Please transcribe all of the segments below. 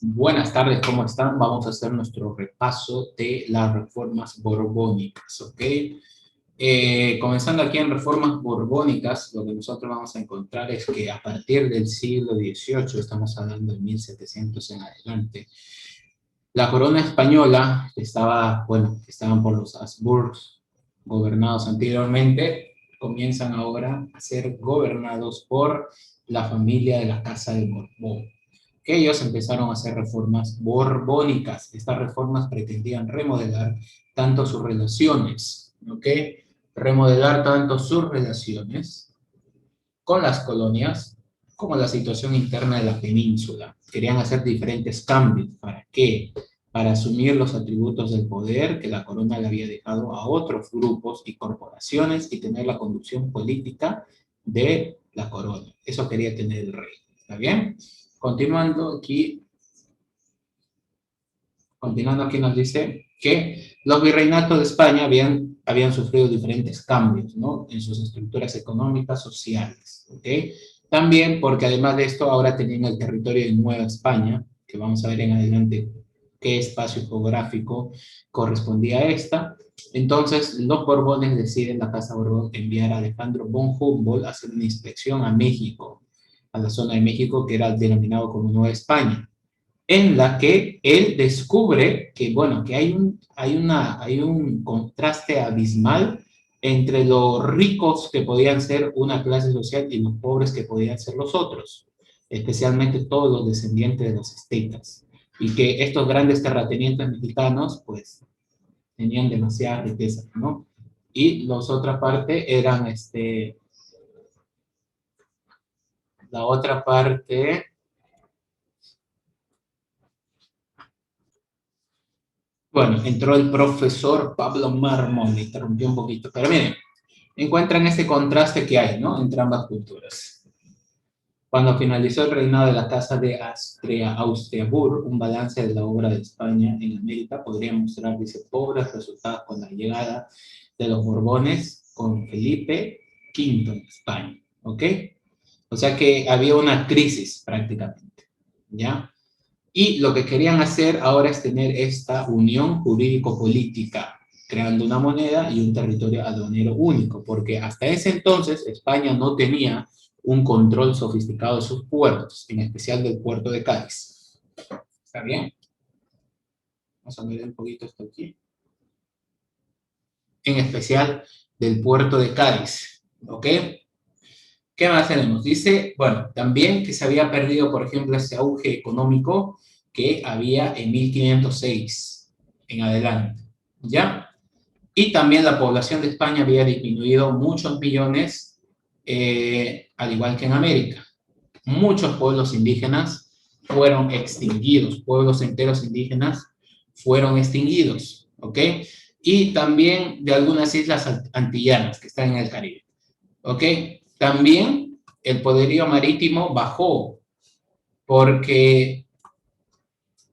Buenas tardes, ¿cómo están? Vamos a hacer nuestro repaso de las reformas borbónicas, ¿ok? Comenzando aquí en reformas borbónicas, lo que nosotros vamos a encontrar es que a partir del siglo XVIII, estamos hablando de 1700 en adelante, la corona española, que estaba, bueno, que estaban por los Habsburgos, gobernados anteriormente, comienzan ahora a ser gobernados por la familia de la Casa de Borbón. Ellos empezaron a hacer reformas borbónicas. Estas reformas pretendían remodelar tanto sus relaciones, ¿ok? Remodelar tanto sus relaciones con las colonias como la situación interna de la península. Querían hacer diferentes cambios. ¿Para qué? Para asumir los atributos del poder que la corona le había dejado a otros grupos y corporaciones y tener la conducción política de la corona. Eso quería tener el rey. ¿Está bien? Continuando aquí nos dice que los virreinatos de España habían sufrido diferentes cambios, ¿no? En sus estructuras económicas, sociales, ¿ok? También porque además de esto ahora tenían el territorio de Nueva España, que vamos a ver en adelante qué espacio geográfico correspondía a esta. Entonces los Borbones deciden, la Casa Borbón, enviar a Alejandro von Humboldt a hacer una inspección a México, a la zona de México que era denominado como Nueva España, en la que él descubre que, bueno, que hay un contraste abismal entre los ricos que podían ser una clase social y los pobres que podían ser los otros, especialmente todos los descendientes de los aztecas, y que estos grandes terratenientes mexicanos, pues, tenían demasiada riqueza, ¿no? Y los otra parte eran, la otra parte. Bueno, entró el profesor Pablo Mármol, me interrumpió un poquito, pero miren, encuentran ese contraste que hay, ¿no? Entre ambas culturas. Cuando finalizó el reinado de la Casa de Austria-Hapsburgo, un balance de la obra de España en América podría mostrar, dice, pobres resultados con la llegada de los Borbones con Felipe V en España, ¿ok? O sea que había una crisis prácticamente, ¿ya? Y lo que querían hacer ahora es tener esta unión jurídico-política, creando una moneda y un territorio aduanero único, porque hasta ese entonces España no tenía un control sofisticado de sus puertos, en especial del puerto de Cádiz. ¿Está bien? Vamos a ver un poquito esto aquí. En especial del puerto de Cádiz, ¿ok? ¿Qué más tenemos? Dice, bueno, también que se había perdido, por ejemplo, ese auge económico que había en 1506 en adelante, ¿ya? Y también la población de España había disminuido muchos millones, al igual que en América. Muchos pueblos indígenas fueron extinguidos, pueblos enteros indígenas fueron extinguidos, ¿ok? Y también de algunas islas antillanas que están en el Caribe, ¿ok? También el poderío marítimo bajó porque,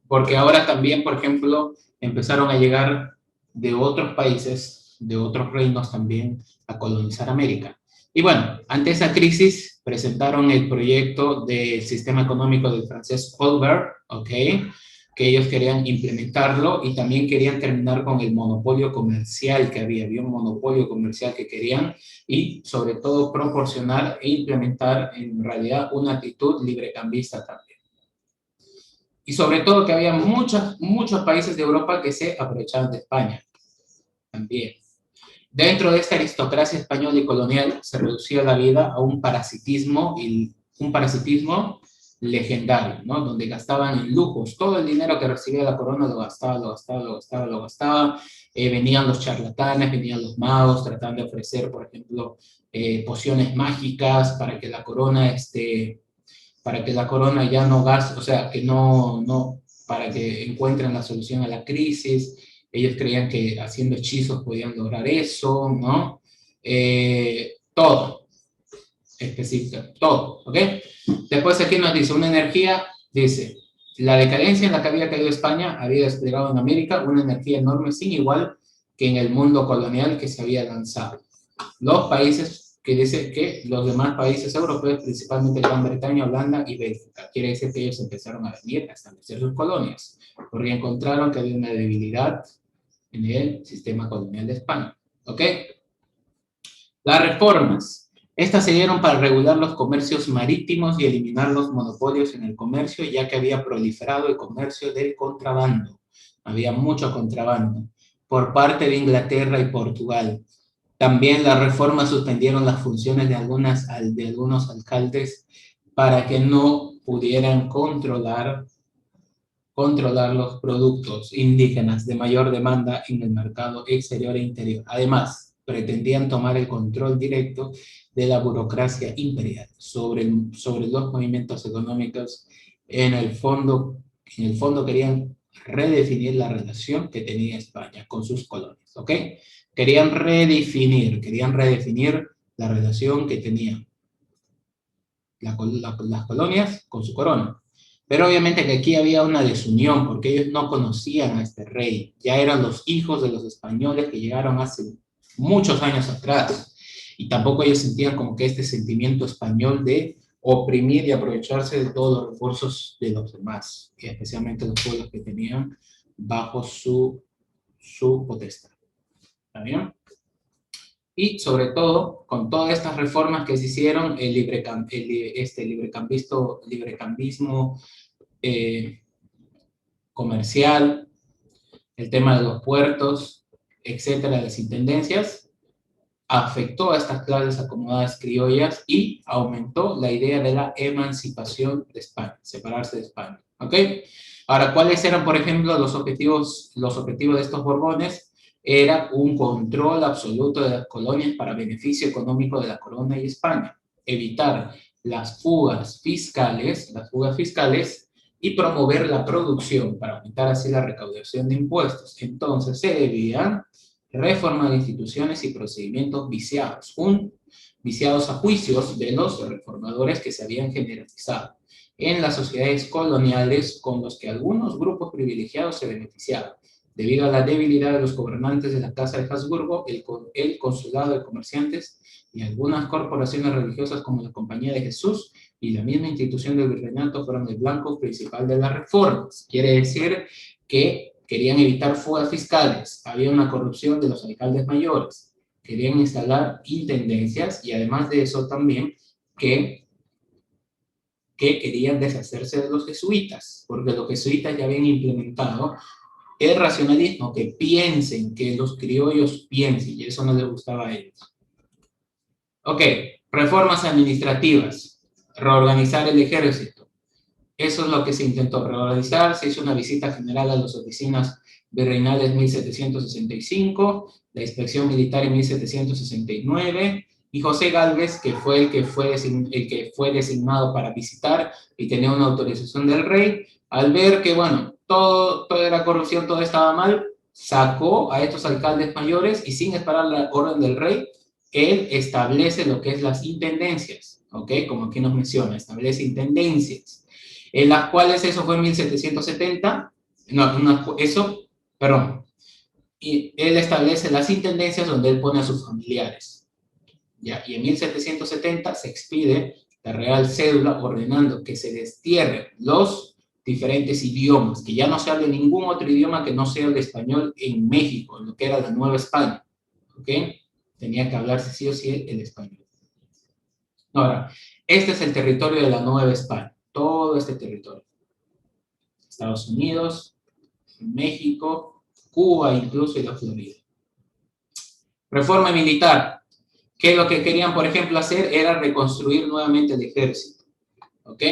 porque ahora también, por ejemplo, empezaron a llegar de otros países, de otros reinos también, a colonizar América. Y bueno, ante esa crisis presentaron el proyecto del sistema económico del francés Colbert, ¿ok? Que ellos querían implementarlo y también querían terminar con el monopolio comercial que había un monopolio comercial que querían, y sobre todo proporcionar e implementar en realidad una actitud librecambista también. Y sobre todo que había muchos países de Europa que se aprovechaban de España también. Dentro de esta aristocracia española y colonial se reducía la vida a un parasitismo legendario, ¿no? Donde gastaban en lujos. Todo el dinero que recibía la corona lo gastaba, lo gastaba, lo gastaba, lo gastaba. Venían los charlatanes, venían los magos tratando de ofrecer, por ejemplo, pociones mágicas para que la corona ya no gaste, o sea, que para que encuentren la solución a la crisis. Ellos creían que haciendo hechizos podían lograr eso, ¿no? Todo, específico, todo, ¿ok? Después aquí nos dice, una energía, dice, la decadencia en la que había caído España había desplegado en América una energía enorme sin igual que en el mundo colonial que se había lanzado. Los países que dice que los demás países europeos, principalmente Gran Bretaña, Holanda y Bélgica, quiere decir que ellos empezaron a venir a establecer sus colonias, porque encontraron que había una debilidad en el sistema colonial de España. ¿Ok? Las reformas. Estas se dieron para regular los comercios marítimos y eliminar los monopolios en el comercio, ya que había proliferado el comercio del contrabando. Había mucho contrabando por parte de Inglaterra y Portugal. También las reformas suspendieron las funciones de algunos alcaldes para que no pudieran controlar los productos indígenas de mayor demanda en el mercado exterior e interior. Además, pretendían tomar el control directo de la burocracia imperial sobre los movimientos económicos. En el fondo querían redefinir la relación que tenía España con sus colonias, ¿ok? Querían redefinir la relación que tenían las colonias con su corona. Pero obviamente que aquí había una desunión, porque ellos no conocían a este rey. Ya eran los hijos de los españoles que llegaron hace muchos años atrás. Y tampoco ellos sentían como que este sentimiento español de oprimir y aprovecharse de todos los recursos de los demás, y especialmente los pueblos que tenían bajo su potestad. ¿Está bien? Y sobre todo, con todas estas reformas que se hicieron, el librecambismo comercial, el tema de los puertos, etcétera, las intendencias, afectó a estas clases acomodadas criollas y aumentó la idea de la emancipación de España, separarse de España. ¿Ok? Ahora, ¿cuáles eran, por ejemplo, los objetivos de estos Borbones? Era un control absoluto de las colonias para beneficio económico de la corona y España, evitar las fugas fiscales y promover la producción para aumentar así la recaudación de impuestos. Entonces se debían reformar instituciones y procedimientos viciados a juicios de los reformadores que se habían generalizado en las sociedades coloniales, con los que algunos grupos privilegiados se beneficiaban. Debido a la debilidad de los gobernantes de la Casa de Habsburgo, el Consulado de Comerciantes y algunas corporaciones religiosas como la Compañía de Jesús y la misma institución del virreinato fueron el blanco principal de las reformas. Quiere decir que querían evitar fugas fiscales, había una corrupción de los alcaldes mayores, querían instalar intendencias y además de eso también que querían deshacerse de los jesuitas, porque los jesuitas ya habían implementado el racionalismo, que piensen, que los criollos piensen, y eso no les gustaba a ellos. Ok, reformas administrativas, reorganizar el ejército. Eso es lo que se intentó reorganizar. Se hizo una visita general a las oficinas virreinales en 1765, la inspección militar en 1769, y José Gálvez, que fue el que fue designado para visitar y tenía una autorización del rey, al ver que, bueno, todo era corrupción, todo estaba mal, sacó a estos alcaldes mayores y sin esperar la orden del rey, él establece lo que es las intendencias, ¿ok? Como aquí nos menciona, establece intendencias, en las cuales eso fue en 1770, y él establece las intendencias donde él pone a sus familiares, ¿ya? Y en 1770 se expide la Real Cédula ordenando que se destierren los diferentes idiomas, que ya no se hable ningún otro idioma que no sea el español en México, en lo que era la Nueva España, ¿ok? Tenía que hablarse sí o sí el español. Ahora, este es el territorio de la Nueva España, todo este territorio. Estados Unidos, México, Cuba incluso y la Florida. Reforma militar. Que lo que querían, por ejemplo, hacer era reconstruir nuevamente el ejército. ¿Ok?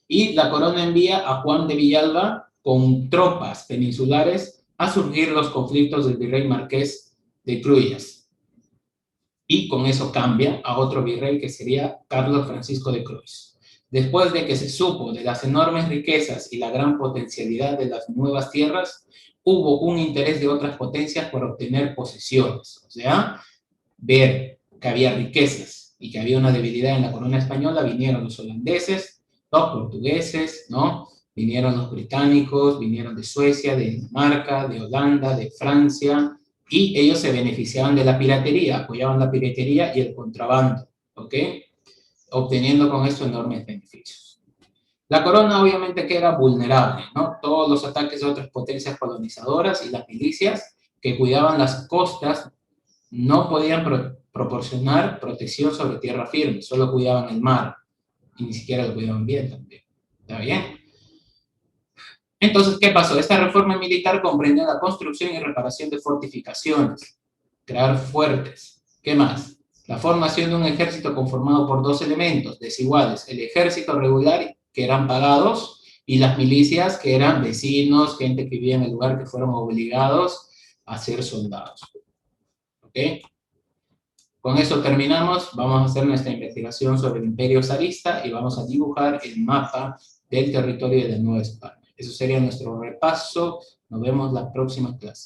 Y la corona envía a Juan de Villalba con tropas peninsulares a surgir los conflictos del virrey Marqués de Cruillas. Y con eso cambia a otro virrey que sería Carlos Francisco de Croix. Después de que se supo de las enormes riquezas y la gran potencialidad de las nuevas tierras, hubo un interés de otras potencias por obtener posesiones. O sea, ver que había riquezas y que había una debilidad en la corona española, vinieron los holandeses, los portugueses, ¿no? Vinieron los británicos, vinieron de Suecia, de Dinamarca, de Holanda, de Francia, y ellos se beneficiaban de la piratería, apoyaban la piratería y el contrabando, ¿ok? Obteniendo con esto enormes beneficios. La corona obviamente que era vulnerable, ¿no? Todos los ataques de otras potencias colonizadoras y las milicias que cuidaban las costas no podían proporcionar protección sobre tierra firme, solo cuidaban el mar y ni siquiera lo cuidaban bien también. ¿Está bien? Entonces, ¿qué pasó? Esta reforma militar comprendía la construcción y reparación de fortificaciones, crear fuertes. ¿Qué más? La formación de un ejército conformado por dos elementos desiguales, el ejército regular, que eran pagados, y las milicias, que eran vecinos, gente que vivía en el lugar, que fueron obligados a ser soldados. ¿Ok? Con eso terminamos. Vamos a hacer nuestra investigación sobre el Imperio Zarista y vamos a dibujar el mapa del territorio de la Nueva España. Eso sería nuestro repaso. Nos vemos la próxima clase.